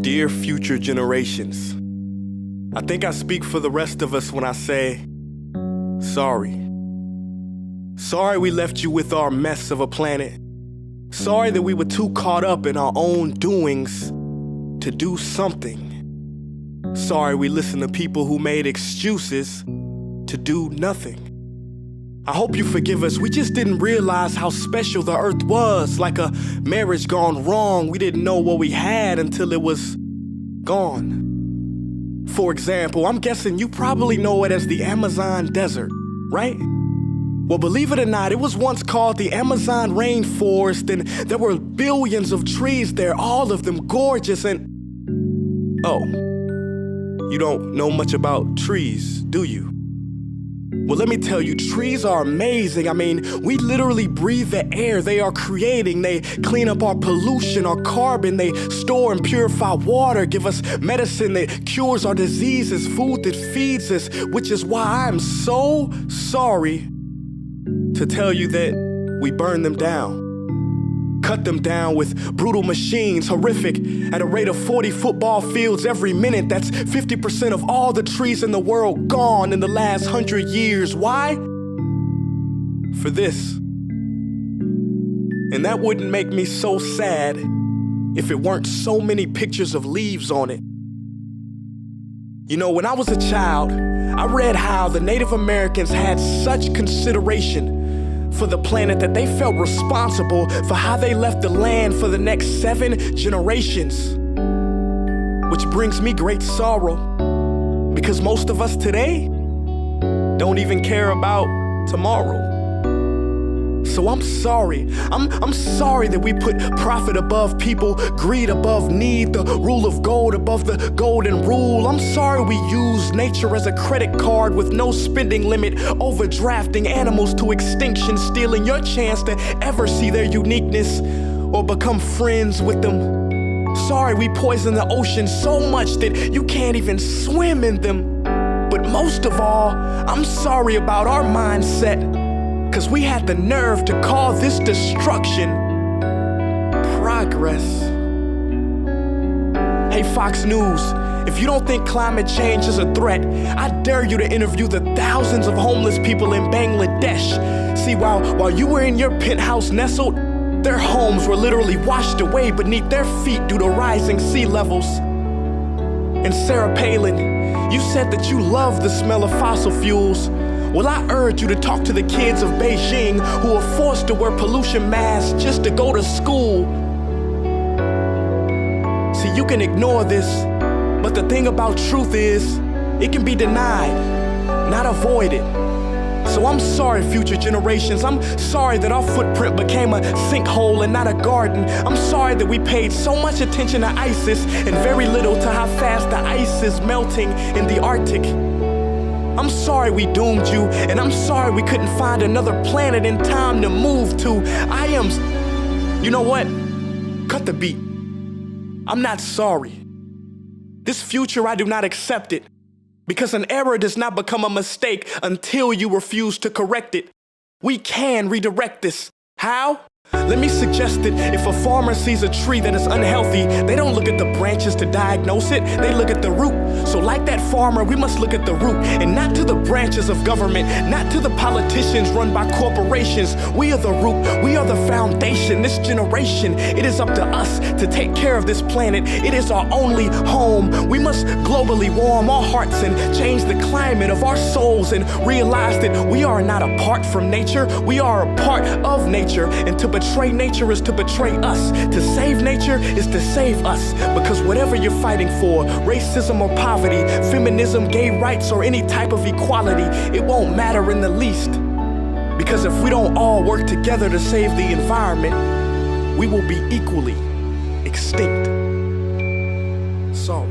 Dear future generations, I think I speak for the rest of us when I say, sorry. Sorry we left you with our mess of a planet. Sorry that we were too caught up in our own doings to do something. Sorry we listened to people who made excuses to do nothing. I hope you forgive us. We just didn't realize how special the earth was. Like a marriage gone wrong, we didn't know what we had until it was gone. For example, I'm guessing you probably know it as the Amazon desert, right? Well, believe it or not, it was once called the Amazon rainforest, and there were billions of trees there, all of them gorgeous, and... Oh, you don't know much about trees, do you? Well, let me tell you, trees are amazing. I mean, we literally breathe the air they are creating. They clean up our pollution, our carbon. They store and purify water, give us medicine that cures our diseases, food that feeds us, which is why I'm so sorry to tell you that we burn them down. Cut them down with brutal machines, horrific, at a rate of 40 football fields every minute. That's 50% of all the trees in the world gone in the last 100 years. Why? For this. And that wouldn't make me so sad if it weren't so many pictures of leaves on it. You know, when I was a child, I read how the Native Americans had such consideration for the planet that they felt responsible for how they left the land for the next 7 generations. Which brings me great sorrow, because most of us today don't even care about tomorrow. So I'm sorry. I'm sorry that we put profit above people, greed above need, the rule of gold above the golden rule. I'm sorry we use nature as a credit card with no spending limit, overdrafting animals to extinction, stealing your chance to ever see their uniqueness or become friends with them. Sorry we poison the ocean so much that you can't even swim in them. But most of all, I'm sorry about our mindset, 'cause we had the nerve to call this destruction progress. Hey Fox News, if you don't think climate change is a threat, I dare you to interview the thousands of homeless people in Bangladesh. See, while you were in your penthouse nestled, their homes were literally washed away beneath their feet due to rising sea levels. And Sarah Palin, you said that you love the smell of fossil fuels. Well, I urge you to talk to the kids of Beijing who are forced to wear pollution masks just to go to school. See, you can ignore this, but the thing about truth is, it can be denied, not avoided. So I'm sorry, future generations. I'm sorry that our footprint became a sinkhole and not a garden. I'm sorry that we paid so much attention to ISIS and very little to how fast the ice is melting in the Arctic. I'm sorry we doomed you, and I'm sorry we couldn't find another planet in time to move to. You know what? Cut the beat. I'm not sorry. This future, I do not accept it, because an error does not become a mistake until you refuse to correct it. We can redirect this. How? Let me suggest that if a farmer sees a tree that is unhealthy, they don't look at the branches to diagnose it, they look at the root. So like that farmer, we must look at the root, and not to the branches of government, not to the politicians run by corporations. We are the root, we are the foundation. This generation, it is up to us to take care of this planet. It is our only home. We must globally warm our hearts and change the climate of our souls and realize that we are not apart from nature, we are a part of nature. And to betray nature is to betray us. To save nature is to save us. Because whatever you're fighting for, racism or poverty, feminism, gay rights, or any type of equality, it won't matter in the least. Because if we don't all work together to save the environment, we will be equally extinct. Sorry.